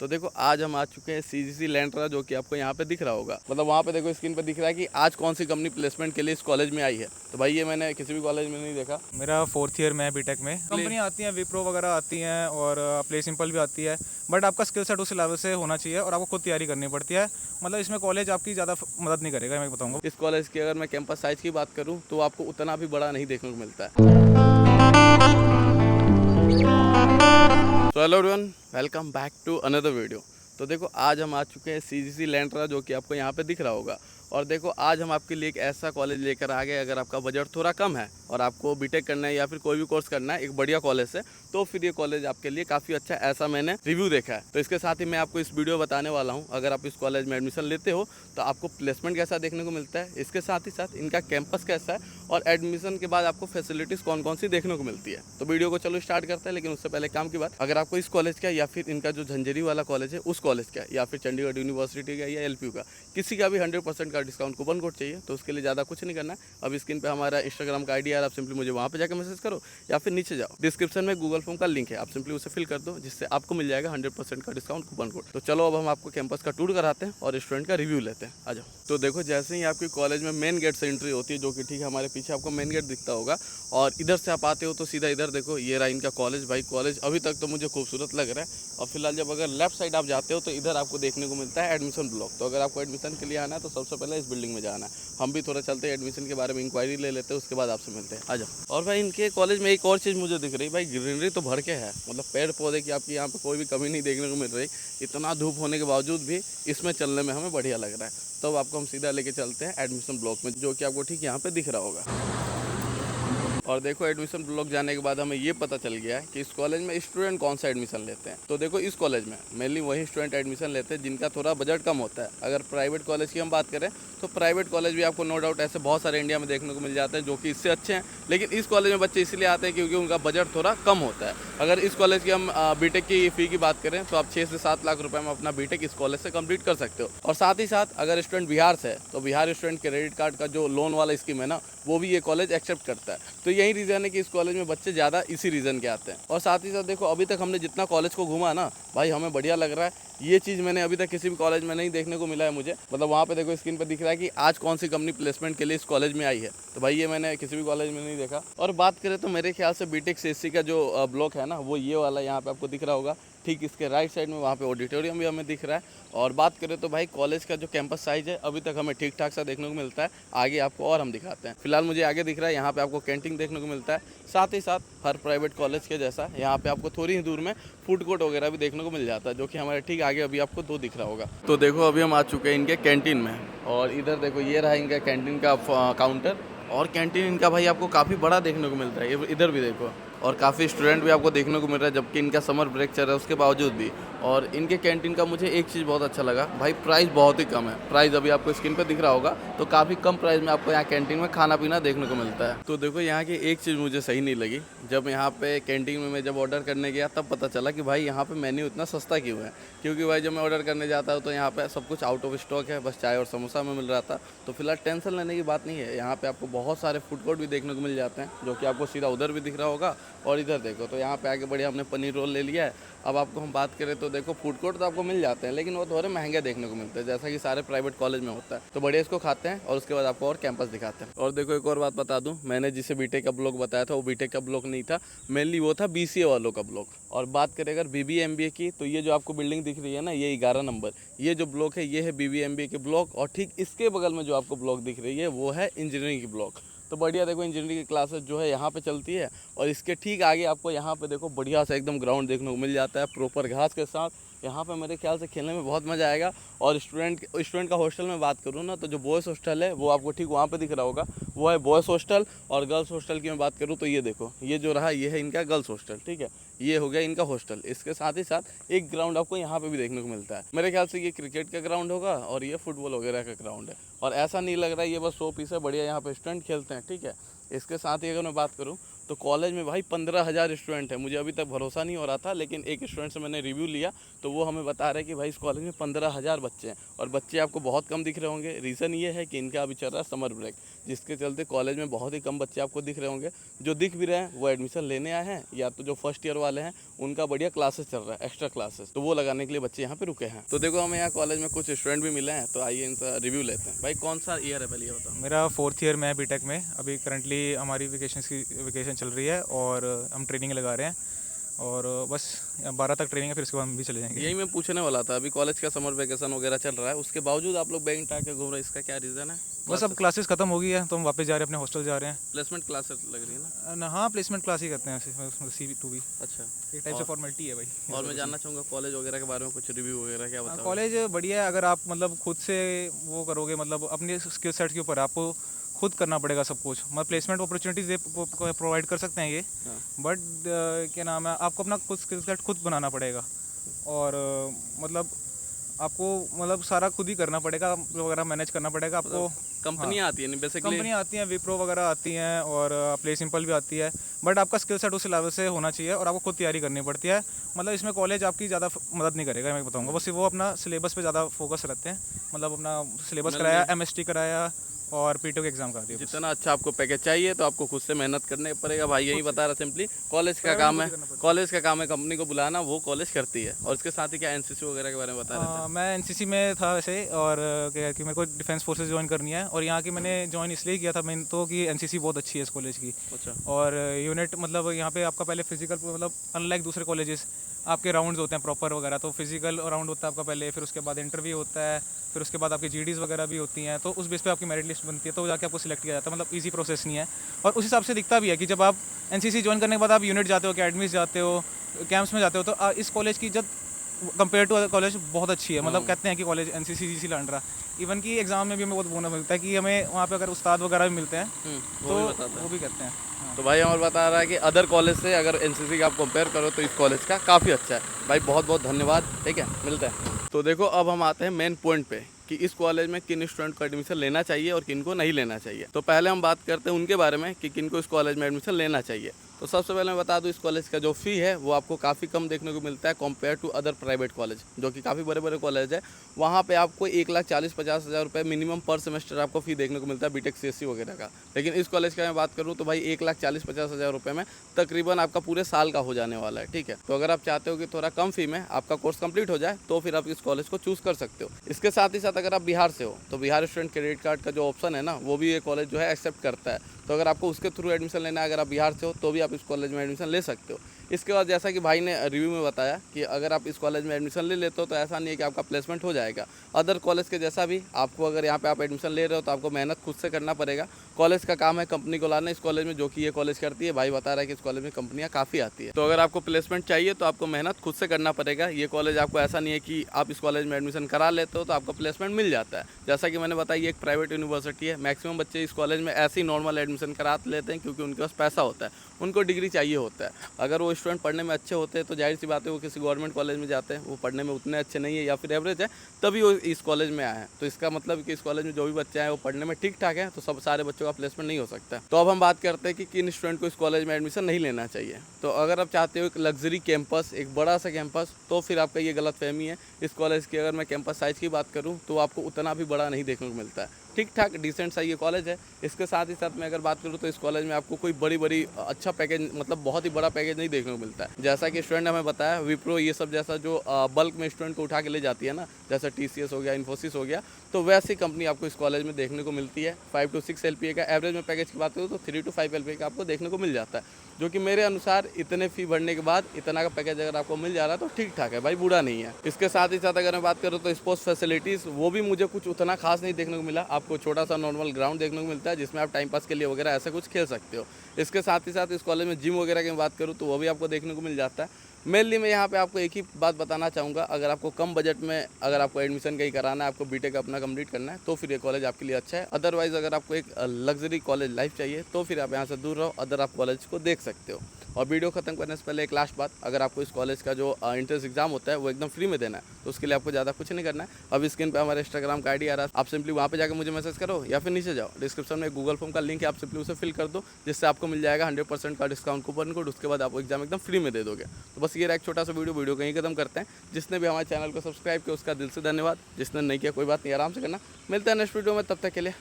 तो देखो आज हम आ चुके हैं CGC लैंड्रा, जो कि आपको यहाँ पे दिख रहा होगा। मतलब वहाँ पे देखो स्क्रीन पे दिख रहा है कि आज कौन सी कंपनी प्लेसमेंट के लिए इस कॉलेज में आई है। तो भाई ये मैंने किसी भी कॉलेज में नहीं देखा। मेरा 4th ईयर में है बीटेक में। कंपनी आती हैं, विप्रो वगैरह आती हैं और प्ले सिंपल भी आती है, बट आपका स्किल सेट उस लेवल से होना चाहिए और आपको खुद तैयारी करनी पड़ती है। मतलब इसमें कॉलेज आपकी ज़्यादा मदद नहीं करेगा, मैं बताऊँगा। इस कॉलेज की अगर मैं कैंपस साइज की बात करूँ तो आपको उतना भी बड़ा नहीं देखने को मिलता है। तो hello everyone, welcome back to another video. तो देखो आज हम आ चुके हैं CGC लैंड्रा, जो कि आपको यहाँ पे दिख रहा होगा। और देखो आज हम आपके लिए एक ऐसा कॉलेज लेकर आ गए, अगर आपका बजट थोड़ा कम है और आपको बीटेक करना है या फिर कोई भी कोर्स करना है एक बढ़िया कॉलेज से, तो फिर ये कॉलेज आपके लिए काफ़ी अच्छा, ऐसा मैंने रिव्यू देखा है। तो इसके साथ ही मैं आपको इस वीडियो बताने वाला हूँ, अगर आप इस कॉलेज में एडमिशन लेते हो तो आपको प्लेसमेंट कैसा देखने को मिलता है, इसके साथ ही साथ इनका कैंपस कैसा है और एडमिशन के बाद आपको फैसिलिटीज़ कौन कौन सी देखने को मिलती है। तो वीडियो को चलो स्टार्ट करते हैं, लेकिन उससे पहले काम की बात, अगर आपको इस कॉलेज का या फिर इनका जो झंझरी वाला कॉलेज है उस कॉलेज का या फिर चंडीगढ़ यूनिवर्सिटी का या LPU का किसी का भी 100% का डिस्काउंट कूपन कोड चाहिए, तो उसके लिए ज़्यादा कुछ नहीं करना है। अब स्क्रीन पे हमारा इंस्टाग्राम का ID है, आप सिंपली मुझे वहाँ पे जाकर मैसेज करो या फिर नीचे जाओ, डिस्क्रिप्शन में गूगल फॉर्म का लिंक है, आप सिंपली उसे फिल कर दो, जिससे आपको मिल जाएगा 100% का डिस्काउंट कूपन कोड। तो चलो अब हम आपको कैंपस का टूर कराते हैं और स्टूडेंट का रिव्यू लेते हैं। आ जाओ। तो देखो जैसे ही आपकी कॉलेज में मेन गेट से एंट्री होती है, जो कि ठीक है हमारे पीछे आपको मेन गेट दिखता होगा, और इधर से आप आते हो तो सीधा इधर देखो, ये रहा इनका कॉलेज। भाई कॉलेज अभी तक तो मुझे खूबसूरत लग रहा है। और फिलहाल जब अगर लेफ्ट साइड आप जाते हो तो इधर आपको देखने को मिलता है एडमिशन ब्लॉक। तो अगर आपको एडमिशन के लिए आना है तो सबसे पहले इस बिल्डिंग में जाना है। हम भी थोड़ा चलते हैं, एडमिशन के बारे में इंक्वायरी ले लेते हैं, उसके बाद आपसे मिलते हैं। आ जाओ। और भाई इनके कॉलेज में एक और चीज़ मुझे दिख रही है, भाई ग्रीनरी तो भर के है, मतलब पेड़ पौधे की आपकी यहाँ पे कोई भी कमी नहीं देखने को मिल रही। इतना धूप होने के बावजूद भी इसमें चलने में हमें बढ़िया लग रहा है। तो अब आपको हम सीधा लेके चलते हैं एडमिशन ब्लॉक में, जो कि आपको ठीक यहाँ पे दिख रहा होगा। और देखो एडमिशन ब्लॉक जाने के बाद हमें ये पता चल गया है कि इस कॉलेज में स्टूडेंट कौन सा एडमिशन लेते हैं। तो देखो इस कॉलेज में मेनली वही स्टूडेंट एडमिशन लेते हैं जिनका थोड़ा बजट कम होता है। अगर प्राइवेट कॉलेज की हम बात करें तो प्राइवेट कॉलेज भी आपको नो डाउट ऐसे बहुत सारे इंडिया में देखने को मिल जाते हैं जो कि इससे अच्छे हैं, लेकिन इस कॉलेज में बच्चे इसलिए आते हैं क्योंकि उनका बजट थोड़ा कम होता है। अगर इस कॉलेज की हम बीटेक की फ़ी की बात करें तो आप 6 से 7 लाख रुपये में अपना बीटेक इस कॉलेज से कंप्लीट कर सकते हो। और साथ ही साथ अगर स्टूडेंट बिहार से है तो बिहार स्टूडेंट क्रेडिट कार्ड का जो लोन वाला स्कीम है ना, वो भी ये कॉलेज एक्सेप्ट करता है। तो यही रीज़न है कि इस कॉलेज में बच्चे ज़्यादा इसी रीज़न के आते हैं। और साथ ही साथ देखो अभी तक हमने जितना कॉलेज को घूमा ना भाई, हमें बढ़िया लग रहा है। ये चीज़ मैंने अभी तक किसी भी कॉलेज में नहीं देखने को मिला है मुझे। मतलब वहाँ पे देखो स्क्रीन पे दिख रहा है कि आज कौन सी कंपनी प्लेसमेंट के लिए इस कॉलेज में आई है। तो भाई ये मैंने किसी भी कॉलेज में नहीं देखा। और बात करें तो मेरे ख्याल से बीटेक CSC का जो ब्लॉक है ना, वो ये वाला यहाँ पे आपको दिख रहा होगा। ठीक इसके राइट साइड में वहाँ पे ऑडिटोरियम भी हमें दिख रहा है। और बात करें तो भाई कॉलेज का जो कैंपस साइज है अभी तक हमें ठीक ठाक सा देखने को मिलता है। आगे आपको और हम दिखाते हैं। फिलहाल मुझे आगे दिख रहा है, यहाँ पे आपको कैंटीन देखने को मिलता है। साथ ही साथ हर प्राइवेट कॉलेज के जैसा यहाँ पे आपको थोड़ी ही दूर में फूड कोर्ट वगैरह भी देखने को मिल जाता है, जो कि हमारे ठीक आगे अभी आपको 2 दिख रहा होगा। तो देखो अभी हम आ चुके हैं इनके कैंटीन में, और इधर देखो ये रहा इनका कैंटीन का काउंटर। और कैंटीन इनका भाई आपको काफ़ी बड़ा देखने को मिलता है, इधर भी देखो। और काफ़ी स्टूडेंट भी आपको देखने को मिल रहा है, जबकि इनका समर ब्रेक चल रहा है उसके बावजूद भी। और इनके कैंटीन का मुझे एक चीज़ बहुत अच्छा लगा, भाई प्राइस बहुत ही कम है। प्राइस अभी आपको स्क्रीन पे दिख रहा होगा, तो काफ़ी कम प्राइस में आपको यहाँ कैंटीन में खाना पीना देखने को मिलता है। तो देखो यहाँ की एक चीज़ मुझे सही नहीं लगी, जब यहाँ पे कैंटीन में मैं जब ऑर्डर करने गया तब पता चला कि भाई यहाँ पे मेन्यू इतना सस्ता क्यों है। क्योंकि भाई जब मैं ऑर्डर करने जाता हूँ तो यहाँ पे सब कुछ आउट ऑफ स्टॉक है, बस चाय और समोसा में मिल रहा था। तो फिलहाल टेंशन लेने की बात नहीं है, यहाँ पे आपको बहुत सारे फूड कोर्ट भी देखने को मिल जाते हैं, जो कि आपको सीधा उधर भी दिख रहा होगा। और इधर देखो तो यहाँ पे आगे बढ़िया हमने पनीर रोल ले लिया है। अब आपको हम बात करें तो देखो फूड कोर्ट तो आपको मिल जाते हैं, लेकिन वो थोड़े महंगे देखने को मिलते हैं, जैसा कि सारे प्राइवेट कॉलेज में होता है। तो बढ़िया इसको खाते हैं और उसके बाद आपको और कैंपस दिखाते हैं। और देखो एक और बात बता दूं, मैंने जिसे बीटेक का ब्लॉक बताया था वो बीटेक का ब्लॉक नहीं था, मेनली वो था BCA वालों का ब्लॉक। और बात करें अगर BBA MBA की, तो ये जो आपको बिल्डिंग दिख रही है ना, ये 11 नंबर, ये जो ब्लॉक है ये है BBA MBA के ब्लॉक। और ठीक इसके बगल में जो आपको ब्लॉक दिख रही है वो है इंजीनियरिंग की ब्लॉक। तो बढ़िया देखो इंजीनियरिंग की क्लासेस जो है यहाँ पे चलती है। और इसके ठीक आगे आपको यहाँ पे देखो बढ़िया सा एकदम ग्राउंड देखने को मिल जाता है, प्रॉपर घास के साथ। यहाँ पे मेरे ख्याल से खेलने में बहुत मज़ा आएगा। और स्टूडेंट का हॉस्टल में बात करूँ ना, तो जो बॉयज़ हॉस्टल है वो आपको ठीक वहाँ पे दिख रहा होगा, वो है बॉयज़ हॉस्टल। और गर्ल्स हॉस्टल की मैं बात करूँ तो ये देखो, ये जो रहा ये है इनका गर्ल्स हॉस्टल, ठीक है, ये हो गया इनका हॉस्टल। इसके साथ ही साथ एक ग्राउंड आपको यहाँ पे भी देखने को मिलता है। मेरे ख्याल से ये क्रिकेट का ग्राउंड होगा और ये फुटबॉल वगैरह का ग्राउंड है। और ऐसा नहीं लग रहा है ये बस 100 पीस है, बढ़िया यहाँ पे स्टूडेंट खेलते हैं, ठीक है। इसके साथ ही अगर मैं बात करूँ तो कॉलेज में भाई 15,000 स्टूडेंट है। मुझे अभी तक भरोसा नहीं हो रहा था, लेकिन एक स्टूडेंट से मैंने रिव्यू लिया तो वो हमें बता रहे हैं कि भाई इस कॉलेज में 15,000 बच्चे हैं और बच्चे आपको बहुत कम दिख रहे होंगे। रीज़न ये है कि इनका अभी चल रहा है समर ब्रेक, जिसके चलते कॉलेज में बहुत ही कम बच्चे आपको दिख रहे होंगे। जो दिख भी रहे हैं वो एडमिशन लेने आए हैं, या तो जो फर्स्ट ईयर वाले हैं उनका बढ़िया क्लासेस चल रहा है, एक्स्ट्रा क्लासेस, तो वो लगाने के लिए बच्चे यहाँ पे रुके हैं। तो देखो हमें यहाँ कॉलेज में कुछ स्टूडेंट भी मिले हैं, तो आइए इनका रिव्यू लेते हैं। भाई कौन सा ईयर है पहले ये बताओ। मेरा 4th ईयर में है बीटेक में। अभी करंटली हमारी वेकेशन चल रही है और हम ट्रेनिंग लगा रहे हैं और बस 12 तक ट्रेनिंग है, फिर उसके बाद हम भी चले जाएंगे। यही मैं पूछने वाला था, अभी कॉलेज का समर वेकेशन वगैरह चल रहा है, उसके बावजूद आप लोग बैंक आके घूम रहे हैं, इसका क्या रीज़न है? बस अब क्लासेस खत्म हो गई है तो हम वापस जा रहे हैं, अपने हॉस्टल जा रहे हैं। प्लेसमेंट क्लासेस लग रही है ना? हाँ, प्लेसमेंट क्लास ही करते हैं, CV2B अच्छा, एक टाइप से फॉर्मेलिटी है भाई। और मैं जानना चाहूँगा कॉलेज वगैरह के बारे में कुछ रिव्यू वगैरह क्या बताओ? कॉलेज बढ़िया है, अगर आप मतलब खुद से वो करोगे, मतलब अपने स्किल सेट के ऊपर आपको खुद करना पड़ेगा सब कुछ। मतलब प्लेसमेंट अपॉर्चुनिटीज प्रोवाइड कर सकते हैं ये, बट क्या नाम है, आपको अपना खुद स्किल सेट खुद बनाना पड़ेगा और मतलब आपको मतलब सारा खुद ही करना पड़ेगा, वगैरह मैनेज करना पड़ेगा आपको। कंपनियाँ आती हैं बेसिकली, कंपनियाँ आती हैं, विप्रो वगैरह आती हैं और प्ले सिंपल भी आती है, बट आपका स्किल सेट उस लेवल से होना चाहिए और आपको खुद तैयारी करनी पड़ती है। मतलब इसमें कॉलेज आपकी ज़्यादा मदद नहीं करेगा, मैं बताऊंगा। बस वो अपना सिलेबस पे ज़्यादा फोकस रखते हैं, मतलब अपना सिलेबस कराया, MST कराया और P2 के एग्जाम करा दिया। जितना अच्छा आपको पैकेज चाहिए तो आपको खुद से मेहनत करने पड़ेगा भाई, यही बता रहा सिंपली। कॉलेज का काम है, कॉलेज का काम है कंपनी को बुलाना, वो कॉलेज करती है। और इसके साथ ही क्या NCC वगैरह के बारे में बता रहे थे? मैं NCC में था वैसे, और क्या कि मेरे को डिफेंस फोर्सेज ज्वाइन करनी है और यहाँ की मैंने ज्वाइन इसलिए किया था मेन तो कि NCC बहुत अच्छी है इस कॉलेज की। अच्छा। और यूनिट मतलब यहाँ पे आपका पहले फिजिकल, मतलब अनलाइक दूसरे कॉलेजेस आपके राउंड्स होते हैं प्रॉपर वगैरह, तो फिजिकल राउंड होता है आपका पहले, फिर उसके बाद इंटरव्यू होता है, फिर उसके बाद आपकी GDs वगैरह भी होती हैं, तो उस बेस पे आपकी मेरिट लिस्ट बनती है, तो जाके आपको सिलेक्ट किया जाता है। मतलब इजी प्रोसेस नहीं है और उस हिसाब से दिखता भी है कि जब आप NCC ज्वाइन करने के बाद आप यूनिट जाते हो, अकेडमीज जाते हो, कैंप्स में जाते हो, तो इस कॉलेज की जब कंपेयर टू अदर कॉलेज बहुत अच्छी है। मतलब कहते हैं कि college NCC GC Landran, even की एग्जाम में भी हमें बहुत बोलना मिलता है कि हमें वहाँ पे अगर उस्ताद वगैरह भी मिलते हैं तो वो भी कहते हैं। तो भाई हमारे बता रहा है कि अदर कॉलेज से अगर NCC का आप कंपेयर करो तो इस कॉलेज का काफ़ी अच्छा है। भाई बहुत बहुत धन्यवाद, ठीक है, मिलता है। तो देखो अब हम आते हैं मेन पॉइंट पे कि इस कॉलेज में किन स्टूडेंट को एडमिशन लेना चाहिए और किन को नहीं लेना चाहिए। तो पहले हम बात करते हैं उनके बारे में कि किन को इस कॉलेज में एडमिशन लेना चाहिए। तो सबसे पहले मैं बता दूं, इस कॉलेज का जो फ़ी है वो आपको काफ़ी कम देखने को मिलता है compare to other private college, जो कि काफ़ी बड़े बड़े कॉलेज है। वहाँ पे आपको 1,40,50,000 रुपये मिनिमम पर सेमेस्टर आपको फ़ी देखने को मिलता है बीटेक CSC वगैरह का। लेकिन इस कॉलेज का मैं बात करूँ तो भाई 1,40,50,000 रुपये में तकरीबन आपका पूरे साल का हो जाने वाला है, ठीक है। तो अगर आप चाहते हो कि थोड़ा कम फ़ी में आपका कोर्स कंप्लीट हो जाए तो फिर आप इस कॉलेज को चूज़ कर सकते हो। इसके साथ ही साथ अगर आप बिहार से हो तो बिहार स्टूडेंट क्रेडिट कार्ड का जो ऑप्शन है ना, वो भी ये कॉलेज जो है एक्सेप्ट करता है। तो अगर आपको उसके थ्रू एडमिशन लेना है, अगर आप बिहार से हो तो भी आप इस कॉलेज में एडमिशन ले सकते हो। इसके बाद जैसा कि भाई ने रिव्यू में बताया कि अगर आप इस कॉलेज में एडमिशन ले लेते हो तो ऐसा नहीं है कि आपका प्लेसमेंट हो जाएगा। अदर कॉलेज के जैसा भी आपको अगर यहाँ पे आप एडमिशन ले रहे हो तो आपको मेहनत खुद से करना पड़ेगा। कॉलेज का काम है कंपनी को लाना इस कॉलेज में, जो कि ये कॉलेज करती है। भाई बता रहा है कि इस कॉलेज में कंपनियाँ काफ़ी आती है। तो अगर आपको प्लेसमेंट चाहिए तो आपको मेहनत खुद से करना पड़ेगा। ये कॉलेज आपको ऐसा नहीं है कि आप इस कॉलेज में एडमिशन करा लेते हो तो आपको प्लेसमेंट मिल जाता है। जैसा कि मैंने बताया ये एक प्राइवेट यूनिवर्सिटी है। मैक्सिमम बच्चे इस कॉलेज में ऐसे ही नॉर्मल एडमिशन करा लेते हैं क्योंकि उनके पास पैसा होता है, उनको डिग्री चाहिए होता है। अगर वो स्टूडेंट पढ़ने में अच्छे होते हैं तो जाहिर सी बात है वो किसी गवर्नमेंट कॉलेज में जाते हैं, वो पढ़ने में उतने अच्छे नहीं है या फिर एवरेज है, तभी वो इस कॉलेज में आए हैं। तो इसका मतलब कि इस कॉलेज में जो भी बच्चे हैं वो पढ़ने में ठीक ठाक है, तो सब सारे बच्चों का प्लेसमेंट नहीं हो सकता। तो अब हम बात करते हैं कि किन स्टूडेंट को इस कॉलेज में एडमिशन नहीं लेना चाहिए। तो अगर आप चाहते हो एक लग्जरी कैंपस, एक बड़ा सा कैंपस, तो फिर आपका ये गलतफहमी है। इस कॉलेज की अगर मैं कैंपस साइज़ की बात करूँ तो आपको उतना भी बड़ा नहीं देखने को मिलता है, ठीक ठाक डिसेंट सा ये कॉलेज है। इसके साथ ही साथ मैं अगर बात करूँ तो इस कॉलेज में आपको कोई बड़ी अच्छा पैकेज, मतलब बहुत ही बड़ा पैकेज नहीं देखने को मिलता है। जैसा कि स्टूडेंट हमें बताया विप्रो ये सब जैसा जो बल्क में स्टूडेंट को उठा के ले जाती है ना, जैसा TCS हो गया, इन्फोसिस हो गया, तो वैसी कंपनी आपको इस कॉलेज में देखने को मिलती है। 5 to 6 LPA का एवरेज में पैकेज की बात करूँ तो 3 to 5 LPA का आपको देखने को मिल जाता है, जो कि मेरे अनुसार इतने फ़ी भरने के बाद इतना का पैकेज अगर आपको मिल जा रहा है तो ठीक ठाक है भाई, बुरा नहीं है। इसके साथ ही साथ अगर मैं बात करूँ तो स्पोर्ट्स फैसिलिटीज़ वो भी मुझे कुछ उतना खास नहीं देखने को मिला। आपको छोटा सा नॉर्मल ग्राउंड देखने को मिलता है जिसमें आप टाइम पास के लिए वगैरह ऐसा कुछ खेल सकते हो। इसके साथ ही साथ इस कॉलेज में जिम वगैरह की बात करूँ तो वो भी आपको देखने को मिल जाता है। मेनली मैं यहाँ पे आपको एक ही बात बताना चाहूँगा, अगर आपको कम बजट में अगर आपको एडमिशन कहीं कराना है, आपको बीटेक अपना कंप्लीट करना है, तो फिर ये कॉलेज आपके लिए अच्छा है। अदरवाइज़ अगर आपको एक लग्जरी कॉलेज लाइफ चाहिए तो फिर आप यहाँ से दूर रहो, अदर आप कॉलेज को देख सकते हो। और वीडियो खत्म करने से पहले एक लास्ट बात, अगर आपको इस कॉलेज का जो एंट्रेंस एग्जाम होता है वो एकदम फ्री में देना है, तो उसके लिए आपको ज़्यादा कुछ नहीं करना है। अब स्क्रीन पे हमारे इंस्टाग्राम का आईडी आ रहा है, आप सिंपली वहाँ पे जाकर मुझे मैसेज करो या फिर नीचे जाओ, डिस्क्रिप्शन में गूगल फॉर्म का लिंक है, आप सिंपली उसे फिल कर दो, जिससे आपको मिल जाएगा 100% का डिस्काउंट कूपन कोड। उसके बाद आप एग्जाम एकदम फ्री में दे दोगे। तो बस ये रहा एक छोटा सा वीडियो कहीं खत्म करते हैं। जिसने भी हमारे चैनल को सब्सक्राइब किया उसका दिल से धन्यवाद, जिसने नहीं किया कोई बात नहीं, आराम से करना। मिलते हैं नेक्स्ट वीडियो में, तब तक के लिए